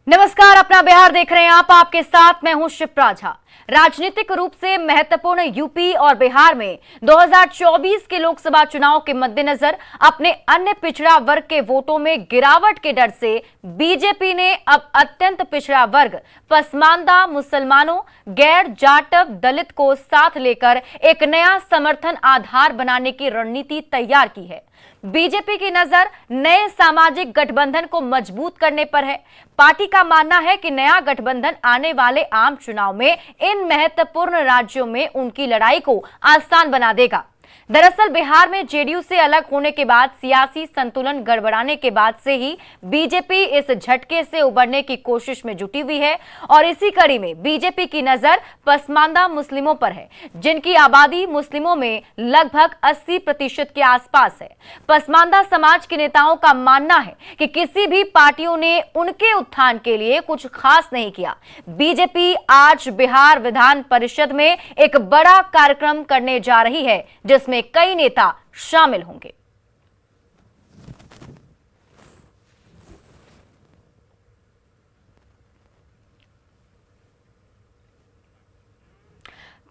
नमस्कार, अपना बिहार देख रहे हैं आप। आपके साथ मैं हूं शिप्रा झा। राजनीतिक रूप से महत्वपूर्ण यूपी और बिहार में 2024 के लोकसभा चुनाव के मद्देनजर अपने अन्य पिछड़ा वर्ग के वोटों में गिरावट के डर से बीजेपी ने अब अत्यंत पिछड़ा वर्ग, पसमानदा मुसलमानों, गैर जाटव दलित को साथ लेकर एक नया समर्थन आधार बनाने की रणनीति तैयार की है। बीजेपी की नजर नए सामाजिक गठबंधन को मजबूत करने पर है। पार्टी का मानना है कि नया गठबंधन आने वाले आम चुनाव में इन महत्वपूर्ण राज्यों में उनकी लड़ाई को आसान बना देगा। दरअसल बिहार में जेडीयू से अलग होने के बाद सियासी संतुलन गड़बड़ाने के बाद से ही बीजेपी इस झटके से उबरने की कोशिश में जुटी हुई है और इसी कड़ी में बीजेपी की नजर पसमानदा मुस्लिमों पर है, जिनकी आबादी मुस्लिमों में लगभग 80% के आसपास है। पसमानदा समाज के नेताओं का मानना है कि किसी भी पार्टियों ने उनके उत्थान के लिए कुछ खास नहीं किया। बीजेपी आज बिहार विधान परिषद में एक बड़ा कार्यक्रम करने जा रही है, जिसमें कई नेता शामिल होंगे।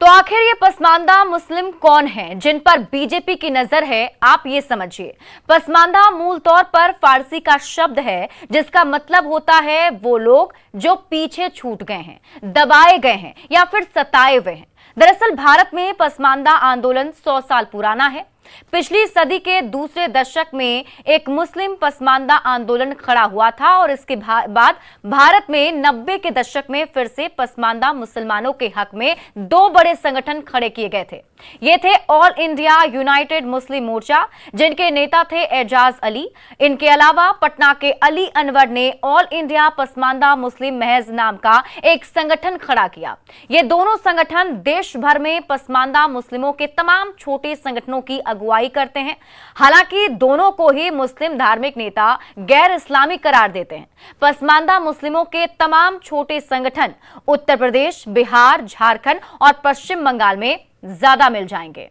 तो आखिर ये पसमानदा मुस्लिम कौन हैं जिन पर बीजेपी की नजर है, आप ये समझिए। पसमानदा मूल तौर पर फारसी का शब्द है जिसका मतलब होता है वो लोग जो पीछे छूट गए हैं, दबाए गए हैं या फिर सताए हुए हैं। दरअसल भारत में पसमानदा आंदोलन 100 साल पुराना है। पिछली सदी के दूसरे दशक में एक मुस्लिम पसमानदा आंदोलन खड़ा हुआ था और इसके बाद भारत में 90 के दशक में फिर से पसमानदा मुसलमानों के हक में दो बड़े संगठन खड़े किए गए थे। ये थे ऑल इंडिया यूनाइटेड मुस्लिम मोर्चा, जिनके नेता थे एजाज अली। इनके अलावा पटना के अली अनवर ने ऑल इंडिया पसमानदा मुस्लिम महज नाम का एक संगठन खड़ा किया। ये दोनों संगठन देश भर में पसमानदा मुस्लिमों के तमाम छोटे संगठनों की अगुवाई करते हैं। हालांकि दोनों को ही मुस्लिम धार्मिक नेता गैर इस्लामी करार देते हैं। पसमानदा मुस्लिमों के तमाम छोटे संगठन उत्तर प्रदेश, बिहार, झारखंड और पश्चिम बंगाल में ज्यादा मिल जाएंगे।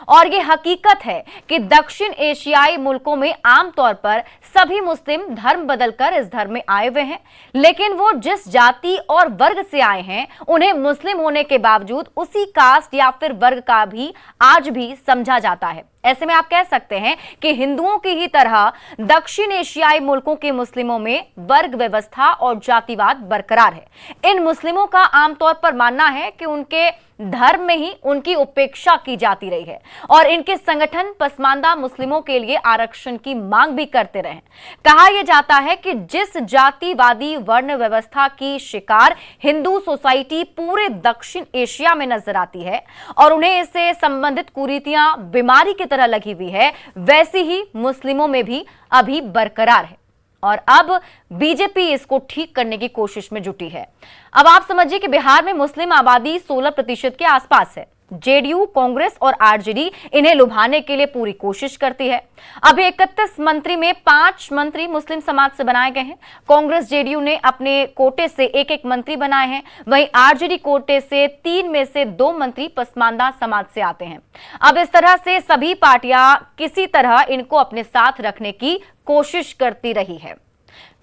और ये हकीकत है कि दक्षिण एशियाई मुल्कों में आमतौर पर सभी मुस्लिम धर्म बदलकर इस धर्म में आए हुए हैं, लेकिन वो जिस जाति और वर्ग से आए हैं उन्हें मुस्लिम होने के बावजूद उसी कास्ट या फिर वर्ग का भी आज भी समझा जाता है। ऐसे में आप कह सकते हैं कि हिंदुओं की ही तरह दक्षिण एशियाई मुल्कों के मुस्लिमों में वर्ग व्यवस्था और जातिवाद बरकरार है। इन मुस्लिमों का आमतौर पर मानना है कि उनके धर्म में ही उनकी उपेक्षा की जाती रही है और इनके संगठन पसमानदा मुस्लिमों के लिए आरक्षण की मांग भी करते रहे। कहा यह जाता है कि जिस जातिवादी वर्ण व्यवस्था की शिकार हिंदू सोसाइटी पूरे दक्षिण एशिया में नजर आती है और उन्हें इससे संबंधित कुरीतियां बीमारी की तरह लगी हुई है, वैसी ही मुस्लिमों में भी अभी बरकरार है और अब बीजेपी इसको ठीक करने की कोशिश में जुटी है। अब आप समझिए कि बिहार में मुस्लिम आबादी 16% के आसपास है। जेडीयू, कांग्रेस और आरजेडी इन्हें लुभाने के लिए पूरी कोशिश करती है। अभी 31 मंत्री में 5 मंत्री मुस्लिम समाज से बनाए गए हैं। कांग्रेस, जेडीयू ने अपने कोटे से एक मंत्री बनाए हैं, वहीं आरजेडी कोटे से 3 में से 2 मंत्री पसमानदा समाज से आते हैं। अब इस तरह से सभी पार्टियां किसी तरह इनको अपने साथ रखने की कोशिश करती रही है।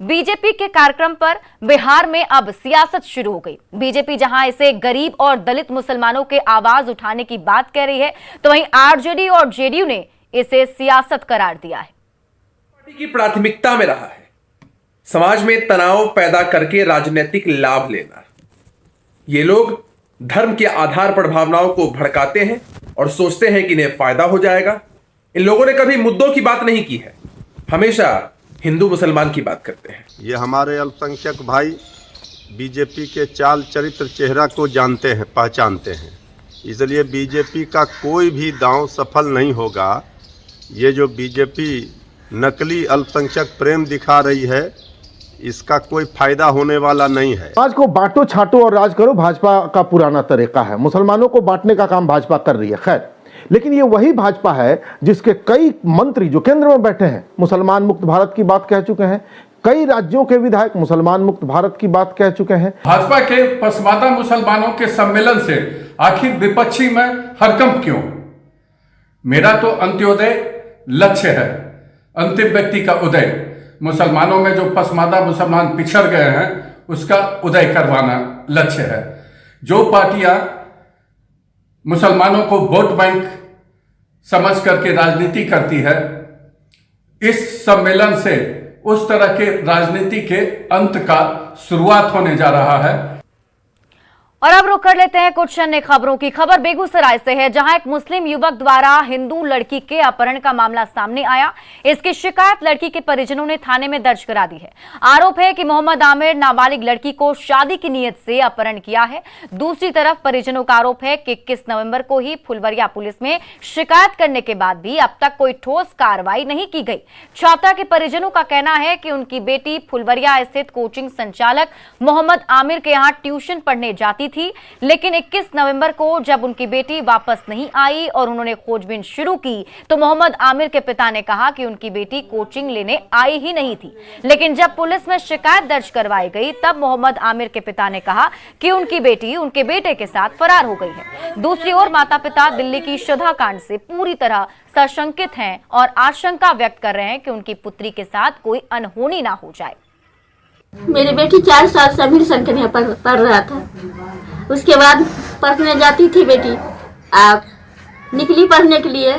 बीजेपी के कार्यक्रम पर बिहार में अब सियासत शुरू हो गई। बीजेपी जहां इसे गरीब और दलित मुसलमानों के आवाज उठाने की बात कह रही है, तो वहीं आरजेडी और जेडीयू ने इसे सियासत करार दिया है। पार्टी की प्राथमिकता में रहा है समाज में तनाव पैदा करके राजनीतिक लाभ लेना। ये लोग धर्म के आधार पर भावनाओं को भड़काते हैं और सोचते हैं कि इन्हें फायदा हो जाएगा। इन लोगों ने कभी मुद्दों की बात नहीं की है, हमेशा हिंदू मुसलमान की बात करते हैं। ये हमारे अल्पसंख्यक भाई बीजेपी के चाल चरित्र चेहरा को जानते हैं, पहचानते हैं, इसलिए बीजेपी का कोई भी दांव सफल नहीं होगा। ये जो बीजेपी नकली अल्पसंख्यक प्रेम दिखा रही है, इसका कोई फायदा होने वाला नहीं है। समाज को बांटो, छांटो और राज करो भाजपा का पुराना तरीका है। मुसलमानों को बांटने का काम भाजपा कर रही है। खैर, लेकिन ये वही भाजपा है जिसके कई मंत्री जो केंद्र में बैठे हैं मुसलमान मुक्त भारत की बात कह चुके हैं। कई राज्यों के विधायक मुसलमान मुक्त भारत की बात कह चुके हैं। भाजपा के पसमानदा मुसलमानों के सम्मेलन से आखिर विपक्षी में हरकंप क्यों? मेरा तो अंत्योदय लक्ष्य है, अंतिम व्यक्ति का उदय। मुसलमानों में जो पसमानदा मुसलमान पिछड़ गए हैं उसका उदय करवाना लक्ष्य है। जो पार्टियां मुसलमानों को वोट बैंक समझ करके राजनीति करती है, इस सम्मेलन से उस तरह के राजनीति के अंत का शुरुआत होने जा रहा है। और अब रुक कर लेते हैं कुछ अन्य खबरों की। खबर बेगूसराय से है, जहां एक मुस्लिम युवक द्वारा हिंदू लड़की के अपहरण का मामला सामने आया। इसकी शिकायत लड़की के परिजनों ने थाने में दर्ज करा दी है। आरोप है कि मोहम्मद आमिर नाबालिग लड़की को शादी की नीयत से अपहरण किया है। दूसरी तरफ परिजनों का आरोप है कि 21 नवंबर को ही फुलवरिया पुलिस में शिकायत करने के बाद भी अब तक कोई ठोस कार्रवाई नहीं की गई। छात्रा के परिजनों का कहना है कि उनकी बेटी फुलवरिया स्थित कोचिंग संचालक मोहम्मद आमिर के यहाँ ट्यूशन पढ़ने जाती थी, लेकिन 21 नवंबर को जब उनकी बेटी वापस नहीं आई और उन्होंने खोजबीन शुरू की तो मोहम्मद आमिर के पिता ने कहा कि उनकी बेटी कोचिंग लेने आई ही नहीं थी। लेकिन जब पुलिस में शिकायत दर्ज करवाई गई तब मोहम्मद आमिर के पिता ने कहा कि उनकी बेटी उनके बेटे के साथ फरार हो गई है। दूसरी ओर माता पिता दिल्ली की शुदा कांड से पूरी तरह सशंकित हैं और आशंका व्यक्त कर रहे हैं कि उनकी पुत्री के साथ कोई अनहोनी ना हो जाए। मेरी बेटी 4 साल से अमीर संघ में पढ़ रहा था। उसके बाद पढ़ने जाती थी बेटी, आप निकली पढ़ने के लिए।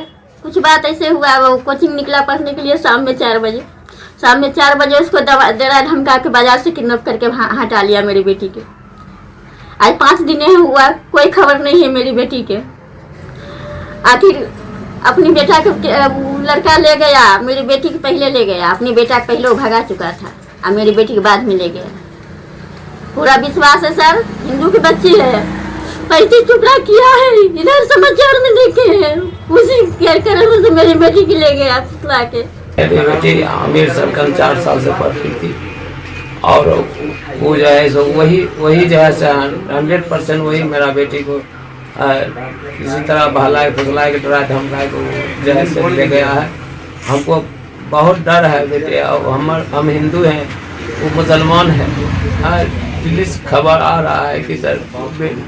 कुछ बात ऐसे हुआ, वो कोचिंग निकला पढ़ने के लिए शाम में 4 बजे उसको दवा डरा धमका के बाजार से किडनैप करके हटा लिया मेरी बेटी के। आज 5 दिन हुआ, कोई खबर नहीं है मेरी बेटी के। आखिर अपनी बेटा के लड़का ले गया, मेरी बेटी के पहले ले गया। अपनी बेटा के पहले भगा चुका था और मेरी बेटी के बाद में ले गया। पूरा विश्वास है सर, हिंदू की बच्ची है, 35 टुकड़ा किया है, इधर समाचार में देखे हैं, उसी कारण से मेरी बेटी की ले गया फुसला के। मेरी बेटी आमिर सर्कल 4 साल से पढ़ती थी और वो जो है सो वही जो है 100% वही मेरा बेटी को किसी तरह बहलाए फुसलाए के डरा धमकाए को जो है से ले गया है। हमको बहुत डर है बेटे, अब हम हिंदू हैं, वो मुसलमान है। पुलिस खबर आ रहा है कि सर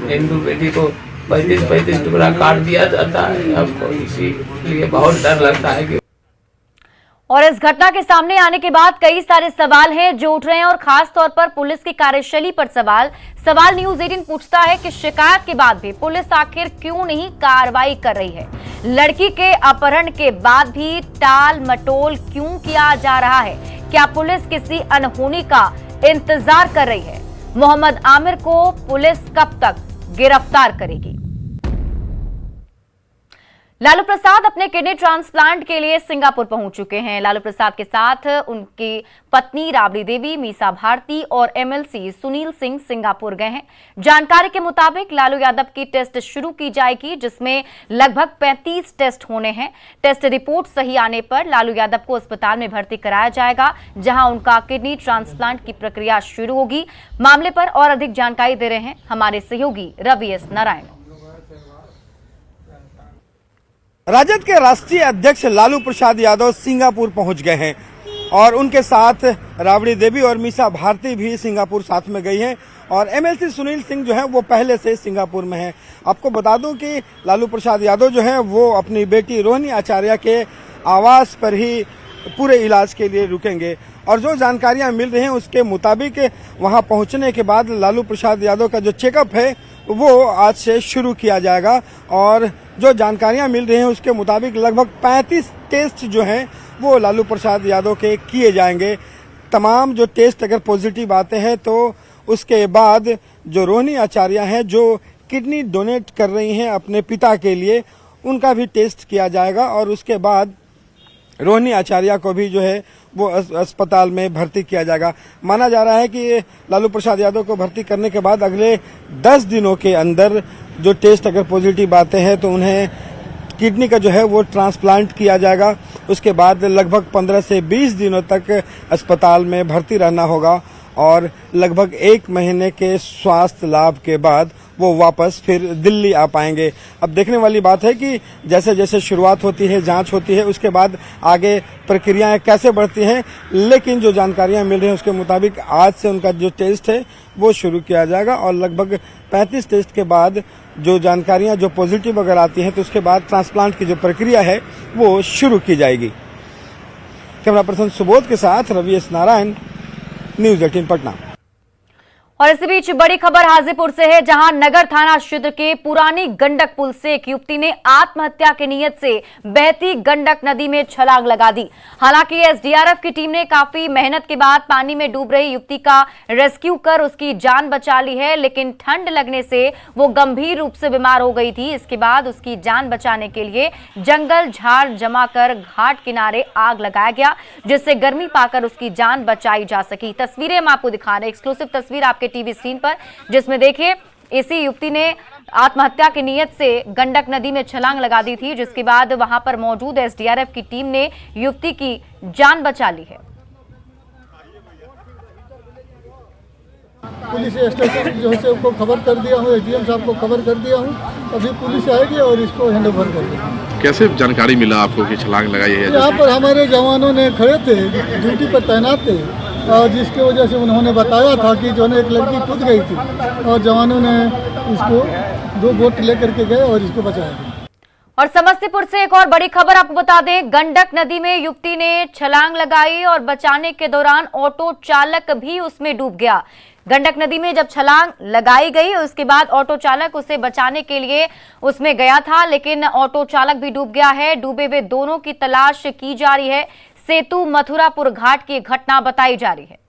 हिंदू बेटी को 35 टुकड़ा काट दिया जाता है। हमको इसीलिए बहुत डर लगता है कि और इस घटना के सामने आने के बाद कई सारे सवाल हैं जो उठ रहे हैं और खास तौर पर पुलिस की कार्यशैली पर सवाल न्यूज़ 18 पूछता है कि शिकायत के बाद भी पुलिस आखिर क्यों नहीं कार्रवाई कर रही है। लड़की के अपहरण के बाद भी टाल मटोल क्यों किया जा रहा है? क्या पुलिस किसी अनहोनी का इंतजार कर रही है? मोहम्मद आमिर को पुलिस कब तक गिरफ्तार करेगी? लालू प्रसाद अपने किडनी ट्रांसप्लांट के लिए सिंगापुर पहुंच चुके हैं। लालू प्रसाद के साथ उनकी पत्नी राबड़ी देवी, मीसा भारती और एमएलसी सुनील सिंह सिंगापुर गए हैं। जानकारी के मुताबिक लालू यादव की टेस्ट शुरू की जाएगी, जिसमें लगभग 35 टेस्ट होने हैं। टेस्ट रिपोर्ट सही आने पर लालू यादव को अस्पताल में भर्ती कराया जाएगा, जहां उनका किडनी ट्रांसप्लांट की प्रक्रिया शुरू होगी। मामले पर और अधिक जानकारी दे रहे हैं हमारे सहयोगी रवि एस नारायण। राजद के राष्ट्रीय अध्यक्ष लालू प्रसाद यादव सिंगापुर पहुंच गए हैं और उनके साथ राबड़ी देवी और मीसा भारती भी सिंगापुर साथ में गई हैं और एमएलसी सुनील सिंह जो है वो पहले से सिंगापुर में हैं। आपको बता दूं कि लालू प्रसाद यादव जो है वो अपनी बेटी रोहिणी आचार्य के आवास पर ही पूरे इलाज के लिए रुकेंगे और जो जानकारियां मिल रही हैं उसके मुताबिक वहां पहुंचने के बाद लालू प्रसाद यादव का जो चेकअप है वो आज से शुरू किया जाएगा और जो जानकारियां मिल रही हैं उसके मुताबिक लगभग 35 टेस्ट जो हैं वो लालू प्रसाद यादव के किए जाएंगे। तमाम जो टेस्ट अगर पॉजिटिव आते हैं तो उसके बाद जो रोहिणी आचार्य हैं जो किडनी डोनेट कर रही हैं अपने पिता के लिए, उनका भी टेस्ट किया जाएगा और उसके बाद रोहिणी आचार्य को भी जो है वो अस्पताल में भर्ती किया जाएगा। माना जा रहा है कि लालू प्रसाद यादव को भर्ती करने के बाद अगले 10 दिनों के अंदर जो टेस्ट अगर पॉजिटिव आते हैं तो उन्हें किडनी का जो है वो ट्रांसप्लांट किया जाएगा। उसके बाद लगभग 15 से 20 दिनों तक अस्पताल में भर्ती रहना होगा और लगभग 1 महीने के स्वास्थ्य लाभ के बाद वो वापस फिर दिल्ली आ पाएंगे। अब देखने वाली बात है कि जैसे जैसे शुरुआत होती है, जांच होती है, उसके बाद आगे प्रक्रियाएं कैसे बढ़ती हैं, लेकिन जो जानकारियां मिल रही हैं उसके मुताबिक आज से उनका जो टेस्ट है वो शुरू किया जाएगा और लगभग 35 टेस्ट के बाद जो जानकारियां जो पॉजिटिव अगर आती हैं तो उसके बाद ट्रांसप्लांट की जो प्रक्रिया है वो शुरू की जाएगी। कैमरा पर्सन सुबोध के साथ रवि एस नारायण, न्यूज़ 18 पटना। और इसी बीच बड़ी खबर हाजीपुर से है, जहां नगर थाना क्षेत्र के पुरानी गंडक पुल से एक युवती ने आत्महत्या की नीयत से बहती गंडक नदी में छलांग लगा दी। हालांकि एसडीआरएफ की टीम ने काफी मेहनत के बाद पानी में डूब रही युवती का रेस्क्यू कर उसकी जान बचा ली है, लेकिन ठंड लगने से वो गंभीर रूप से बीमार हो गई थी। इसके बाद उसकी जान बचाने के लिए जंगल झाड़ जमा कर घाट किनारे आग लगाया गया, जिससे गर्मी पाकर उसकी जान बचाई जा सकी। तस्वीरें हम आपको दिखा रहे हैं, एक्सक्लूसिव तस्वीर आपके टीवी स्क्रीन पर, जिसमें देखिए इसी युवती ने आत्महत्या की नीयत से गंडक नदी में छलांग लगा दी थी, जिसके बाद वहां पर मौजूद एसडीआरएफ की टीम ने युवती की जान बचा ली है। पुलिस स्टेशन जो है उसको खबर कर दिया हूँ, एसडीएम साहब को खबर कर दिया हूँ, अभी पुलिस आएगी और इसको हैंड ओवर कर देगी। कैसे जानकारी मिला आपको कि छलांग लगाई है? यहाँ पर हमारे जवानों ने खड़े थे, ड्यूटी पर तैनात थे, और जिसकी वजह से उन्होंने बताया था कि जो है एक लड़की कूद गई थी और जवानों ने इसको 2 बोट लेकर के गए और इसको बचाया। और समस्तीपुर से एक और बड़ी खबर आपको बता दें, गंडक नदी में युवती ने छलांग लगाई और बचाने के दौरान ऑटो चालक भी उसमें डूब गया। गंडक नदी में जब छलांग लगाई गई उसके बाद ऑटो चालक उसे बचाने के लिए उसमें गया था, लेकिन ऑटो चालक भी डूब गया है। डूबे हुए दोनों की तलाश की जा रही है। सेतु मथुरापुर घाट की घटना बताई जा रही है।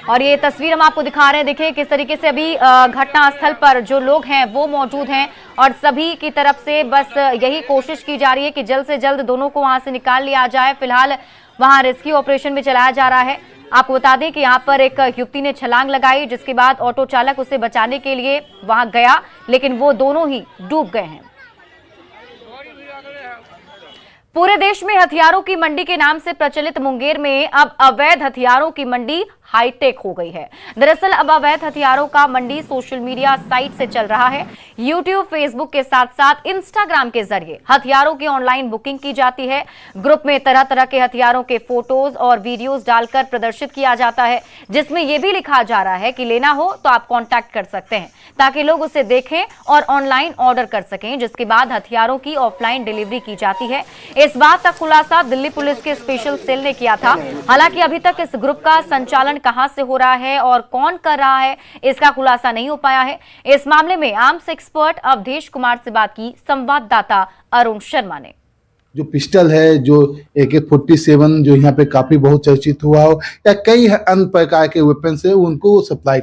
और ये तस्वीर हम आपको दिखा रहे हैं, देखिए किस तरीके से अभी घटना स्थल पर जो लोग हैं वो मौजूद हैं और सभी की तरफ से बस यही कोशिश की जा रही है कि जल्द से जल्द दोनों को वहां से निकाल लिया जाए। फिलहाल वहां रेस्क्यू ऑपरेशन भी चलाया जा रहा है। आपको बता दें कि यहाँ पर एक युवती ने छलांग लगाई, जिसके बाद ऑटो चालक उसे बचाने के लिए वहां गया, लेकिन वो दोनों ही डूब गए हैं। पूरे देश में हथियारों की मंडी के नाम से प्रचलित मुंगेर में अब अवैध हथियारों की मंडी हाईटेक हो गई है। दरअसल अब अवैध हथियारों का मंडी सोशल मीडिया साइट से चल रहा है। यूट्यूब, फेसबुक के साथ साथ इंस्टाग्राम के जरिए हथियारों की ऑनलाइन बुकिंग की जाती है। ग्रुप में तरह तरह के हथियारों के फोटोज और वीडियोस डालकर प्रदर्शित किया जाता है, जिसमें यह भी लिखा जा रहा है कि लेना हो तो आप कांटेक्ट कर सकते हैं, ताकि लोग उसे देखें और ऑनलाइन ऑर्डर कर सकें, जिसके बाद हथियारों की ऑफलाइन डिलीवरी की जाती है। इस बात का खुलासा दिल्ली पुलिस के स्पेशल सेल ने किया था। हालांकि अभी तक इस ग्रुप का संचालन कहां से हो रहा है और कौन कर रहा है, इसका खुलासा नहीं हो पाया है। इस मामले में आर्म्स एक्सपर्ट अवधेश कुमार से बात की संवाददाता अरुण शर्मा ने। जो पिस्टल है, जो AK-47 जो यहाँ पे काफी बहुत चर्चित हुआ हो, या कई अन्य प्रकार के वेपन है, उनको सप्लाई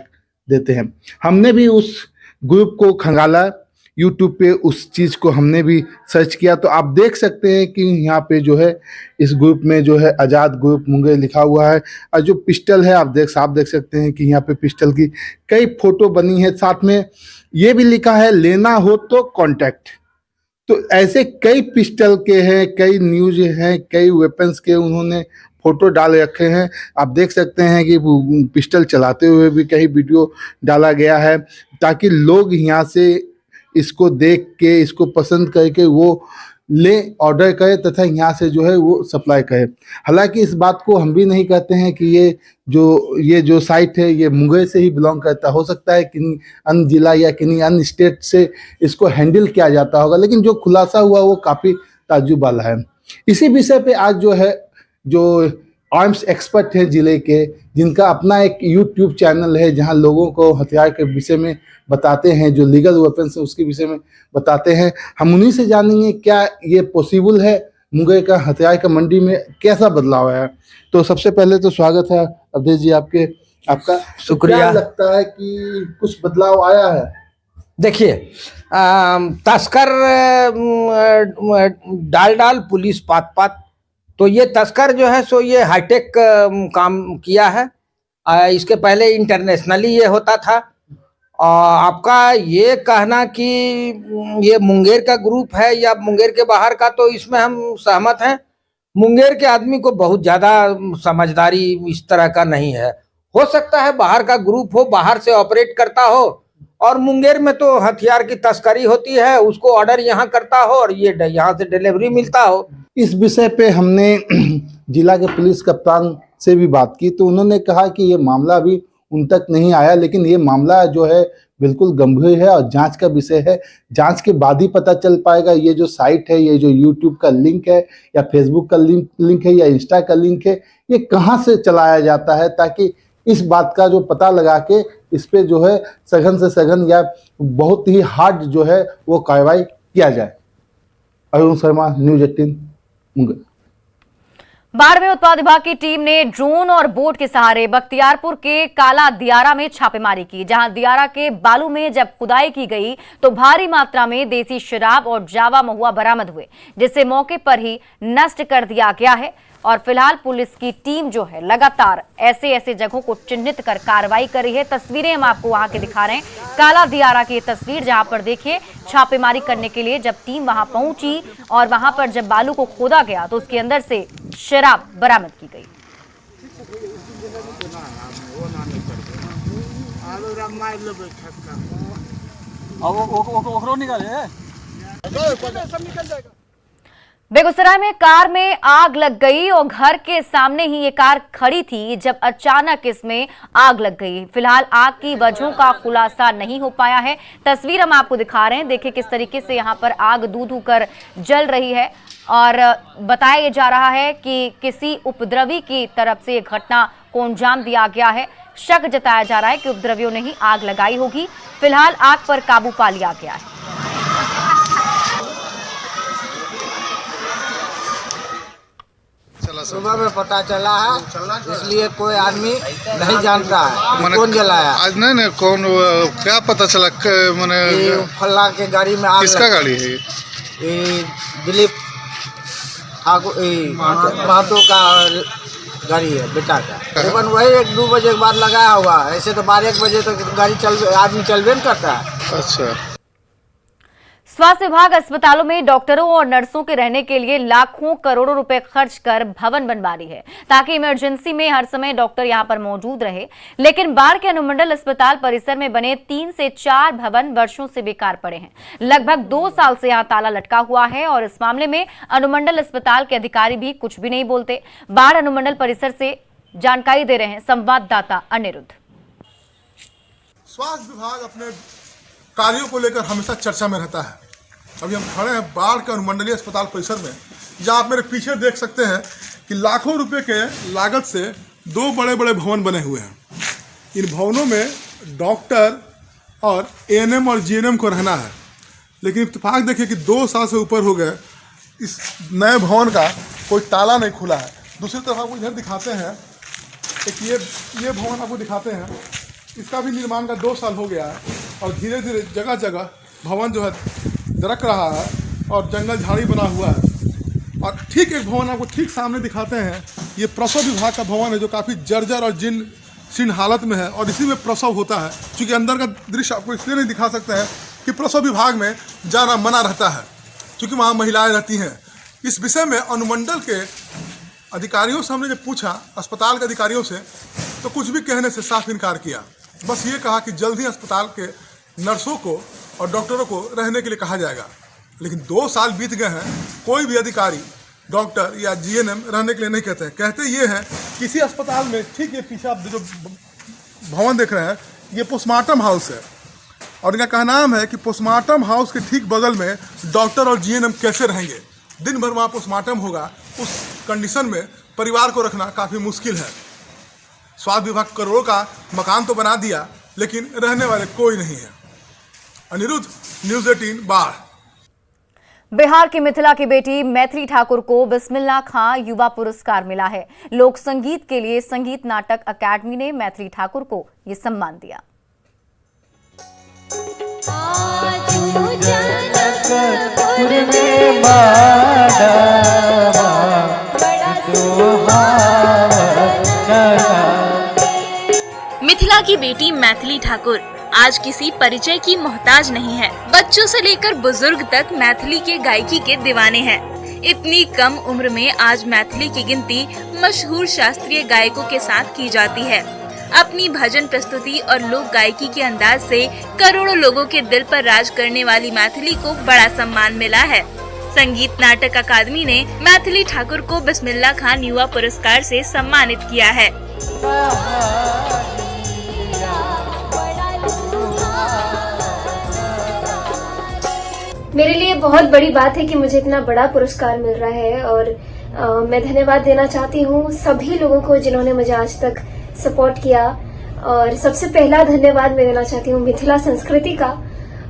देते हैं। हमने भी उस ग्रुप को खंगाला, यूट्यूब पे उस चीज को हमने भी सर्च किया, तो आप देख सकते हैं कि यहाँ पे जो है इस ग्रुप में जो है आजाद ग्रुप मुंगेर लिखा हुआ है। और जो पिस्टल है आप देख सकते हैं कि यहाँ पे पिस्टल की कई फोटो बनी है, साथ में ये भी लिखा है लेना हो तो कांटेक्ट। तो ऐसे कई पिस्टल के हैं, कई न्यूज हैं, कई वेपन्स के उन्होंने फोटो डाल रखे हैं। आप देख सकते हैं कि पिस्टल चलाते हुए भी कई वीडियो डाला गया है, ताकि लोग यहाँ से इसको देख के, इसको पसंद करके वो ले ऑर्डर करे तथा यहाँ से जो है वो सप्लाई करे। हालांकि इस बात को हम भी नहीं कहते हैं कि ये जो साइट है ये मुंगेर से ही बिलोंग करता, हो सकता है किन्हीं अन्य जिला या किन्हीं अन्य स्टेट से इसको हैंडल किया जाता होगा, लेकिन जो खुलासा हुआ वो काफ़ी ताज्जुब वाला है। इसी विषय पे आज जो आर्म्स एक्सपर्ट हैं जिले के, जिनका अपना एक यूट्यूब चैनल है जहां लोगों को हथियार के विषय में बताते हैं, जो लीगल वेपन्स है उसके विषय में बताते हैं, हम उन्हीं से जानेंगे क्या ये पॉसिबल है, मुंगेर का हथियार का मंडी में कैसा बदलाव है। तो सबसे पहले तो स्वागत है अवधेश जी आपका। शुक्रिया। क्या लगता है कि कुछ बदलाव आया है? देखिए, तस्कर डाल पुलिस पात, तो ये तस्कर जो है सो ये हाईटेक काम किया है। इसके पहले इंटरनेशनली ये होता था। आपका ये कहना कि ये मुंगेर का ग्रुप है या मुंगेर के बाहर का, तो इसमें हम सहमत हैं। मुंगेर के आदमी को बहुत ज़्यादा समझदारी इस तरह का नहीं है। हो सकता है बाहर का ग्रुप हो, बाहर से ऑपरेट करता हो, और मुंगेर में तो हथियार की तस्करी होती है, उसको ऑर्डर यहाँ करता हो और ये यहाँ से डिलीवरी मिलता हो। इस विषय पे हमने जिला के पुलिस कप्तान से भी बात की, तो उन्होंने कहा कि ये मामला भी उन तक नहीं आया। लेकिन ये मामला जो है बिल्कुल गंभीर है और जांच का विषय है। जांच के बाद ही पता चल पाएगा ये जो साइट है, ये जो यूट्यूब का लिंक है या फेसबुक का लिंक है या इंस्टा का लिंक है, ये कहाँ से चलाया जाता है, ताकि इस बात का जो पता लगा के इस पे जो है सघन से सघन या बहुत ही हार्ड जो है वो कार्रवाई किया जाए। अरुण शर्मा, न्यूज़ 18 मुंगेर। बाढ़ में उत्पाद विभाग की टीम ने ड्रोन और बोट के सहारे बख्तियारपुर के काला दियारा में छापेमारी की, जहां दियारा के बालू में जब खुदाई की गई तो भारी मात्रा में देसी शराब और जावा महुआ बरामद हुए, जिसे मौके पर ही नष्ट कर दिया गया है। और फिलहाल पुलिस की टीम जो है लगातार ऐसे जगहों को चिन्हित कर कार्रवाई कर रही है। तस्वीरें हम आपको वहां के दिखा रहे हैं, काला दियारा की तस्वीर, जहां पर देखिए छापेमारी करने के लिए जब टीम वहां पहुंची और वहां पर जब बालू को खोदा गया तो उसके अंदर से शराब बरामद की गई। बेगूसराय में कार में आग लग गई और घर के सामने ही ये कार खड़ी थी जब अचानक इसमें आग लग गई। फिलहाल आग की वजहों का खुलासा नहीं हो पाया है। तस्वीर हम आपको दिखा रहे हैं, देखिए किस तरीके से यहाँ पर आग धू कर जल रही है और बताया जा रहा है कि किसी उपद्रवी की तरफ से घटना को अंजाम दिया गया है। शक जताया जा रहा है कि उपद्रवियों ने ही आग लगाई होगी। फिलहाल आग पर काबू पा लिया गया है। सुबह में पता चला है, इसलिए कोई आदमी नहीं जानता है कौन जलाया। आज नहीं कौन, क्या पता चला मैंने फल्ला के गाड़ी में आग। किसका गाड़ी है ये? दिलीप ठाकुर महतो का गाड़ी है, बेटा का। तकरीबन वही 1-2 बजे के बाद लगाया हुआ। ऐसे तो 12-1 बजे तक गाड़ी आदमी चलबे नहीं करता है। अच्छा। स्वास्थ्य विभाग अस्पतालों में डॉक्टरों और नर्सों के रहने के लिए लाखों करोड़ों रुपए खर्च कर भवन बनवा रही है, ताकि इमरजेंसी में हर समय डॉक्टर यहां पर मौजूद रहे। लेकिन बाढ़ के अनुमंडल अस्पताल परिसर में बने 3 से 4 भवन वर्षों से बेकार पड़े हैं। लगभग 2 साल से यहां ताला लटका हुआ है और इस मामले में अनुमंडल अस्पताल के अधिकारी भी कुछ भी नहीं बोलते। बाढ़ अनुमंडल परिसर से जानकारी दे रहे हैं संवाददाता अनिरुद्ध। स्वास्थ्य विभाग अपने कार्यों को लेकर हमेशा चर्चा में रहता है। अभी हम खड़े हैं बाढ़ के अनुमंडलीय अस्पताल परिसर में, जहां आप मेरे पीछे देख सकते हैं कि लाखों रुपए के लागत से 2 बड़े बड़े भवन बने हुए हैं। इन भवनों में डॉक्टर और एएनएम और जीएनएम को रहना है, लेकिन इत्तेफाक देखिए कि 2 साल से ऊपर हो गए, इस नए भवन का कोई ताला नहीं खुला है। दूसरी तरफ आपको इधर दिखाते हैं, एक ये भवन आपको दिखाते हैं, इसका भी निर्माण का 2 साल हो गया है और धीरे धीरे जगह जगह भवन जो है दरक रहा है और जंगल झाड़ी बना हुआ है। और ठीक एक भवन आपको ठीक सामने दिखाते हैं, ये प्रसव विभाग का भवन है, जो काफ़ी जर्जर और जीर्ण हालत में है और इसी में प्रसव होता है। क्योंकि अंदर का दृश्य आपको इसलिए नहीं दिखा सकते हैं कि प्रसव विभाग में जाना मना रहता है, क्योंकि वहाँ महिलाएं रहती हैं। इस विषय में अनुमंडल के अधिकारियों से हमने जब पूछा, अस्पताल के अधिकारियों से, तो कुछ भी कहने से साफ इनकार किया। बस ये कहा कि जल्द ही अस्पताल के नर्सों को और डॉक्टरों को रहने के लिए कहा जाएगा। लेकिन 2 साल बीत गए हैं, कोई भी अधिकारी डॉक्टर या जीएनएम रहने के लिए नहीं कहते हैं। कहते ये हैं, किसी अस्पताल में ठीक ये पीछे आप जो भवन देख रहे हैं, ये पोस्टमार्टम हाउस है और इनका कहना है कि पोस्टमार्टम हाउस के ठीक बगल में डॉक्टर और जीएनएम कैसे रहेंगे। दिन भर वहाँ पोस्टमार्टम होगा, उस कंडीशन में परिवार को रखना काफ़ी मुश्किल है। स्वास्थ्य विभाग करोड़ों का मकान तो बना दिया, लेकिन रहने वाले कोई नहीं है। अनिरुद्ध, न्यूज़ 18 बाढ़। बिहार की मिथिला की बेटी मैथिली ठाकुर को बिस्मिल्लाह खां युवा पुरस्कार मिला है। लोक संगीत के लिए संगीत नाटक अकादमी ने मैथिली ठाकुर को ये सम्मान दिया। मिथिला की बेटी मैथिली ठाकुर आज किसी परिचय की मोहताज नहीं है। बच्चों से लेकर बुजुर्ग तक मैथिली के गायकी के दीवाने हैं। इतनी कम उम्र में आज मैथिली की गिनती मशहूर शास्त्रीय गायकों के साथ की जाती है। अपनी भजन प्रस्तुति और लोक गायकी के अंदाज से करोड़ों लोगों के दिल पर राज करने वाली मैथिली को बड़ा सम्मान मिला है। संगीत नाटक अकादमी ने मैथिली ठाकुर को बिस्मिल्लाह खां युवा पुरस्कार से सम्मानित किया है। मेरे लिए बहुत बड़ी बात है कि मुझे इतना बड़ा पुरस्कार मिल रहा है और मैं धन्यवाद देना चाहती हूँ सभी लोगों को जिन्होंने मुझे आज तक सपोर्ट किया। और सबसे पहला धन्यवाद मैं देना चाहती हूँ मिथिला संस्कृति का,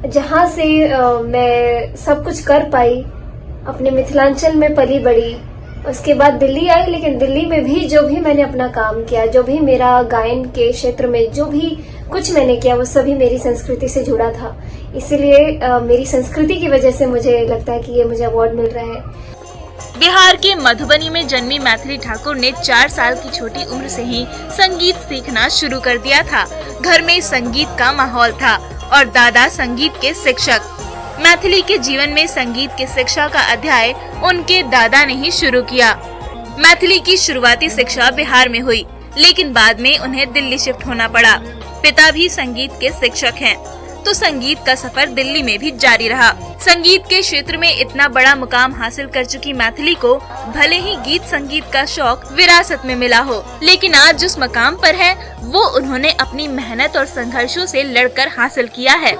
जहाँ से मैं सब कुछ कर पाई। अपने मिथिलांचल में पली बड़ी, उसके बाद दिल्ली आई, लेकिन दिल्ली में भी जो भी मैंने अपना काम किया, जो भी मेरा गायन के क्षेत्र में जो भी कुछ मैंने किया, वो सभी मेरी संस्कृति से जुड़ा था। इसीलिए मेरी संस्कृति की वजह से मुझे लगता है कि ये मुझे अवार्ड मिल रहा है। बिहार के मधुबनी में जन्मी मैथिली ठाकुर ने 4 साल की छोटी उम्र से ही संगीत सीखना शुरू कर दिया था। घर में संगीत का माहौल था और दादा संगीत के शिक्षक। मैथिली के जीवन में संगीत की शिक्षा का अध्याय उनके दादा ने ही शुरू किया। मैथिली की शुरुआती शिक्षा बिहार में हुई, लेकिन बाद में उन्हें दिल्ली शिफ्ट होना पड़ा। पिता भी संगीत के शिक्षक हैं, तो संगीत का सफर दिल्ली में भी जारी रहा। संगीत के क्षेत्र में इतना बड़ा मुकाम हासिल कर चुकी मैथिली को भले ही गीत संगीत का शौक विरासत में मिला हो, लेकिन आज जिस मकाम पर है वो उन्होंने अपनी मेहनत और संघर्षों से लड़कर हासिल किया है।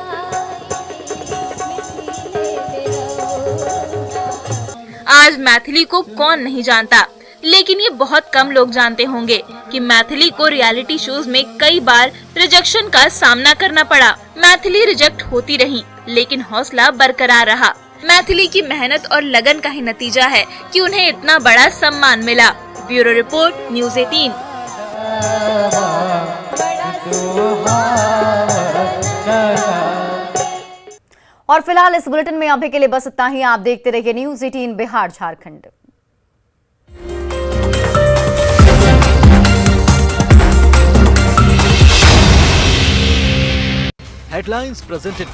आज मैथिली को कौन नहीं जानता, लेकिन ये बहुत कम लोग जानते होंगे कि मैथिली को रियलिटी शोज में कई बार रिजेक्शन का सामना करना पड़ा। मैथिली रिजेक्ट होती रही, लेकिन हौसला बरकरार रहा। मैथिली की मेहनत और लगन का ही नतीजा है कि उन्हें इतना बड़ा सम्मान मिला। Bureau report, news 18। और फिलहाल इस बुलेटिन में अभी के लिए बस इतना ही। आप देखते रहिए news 18 Bihar Jharkhand. Headlines presented by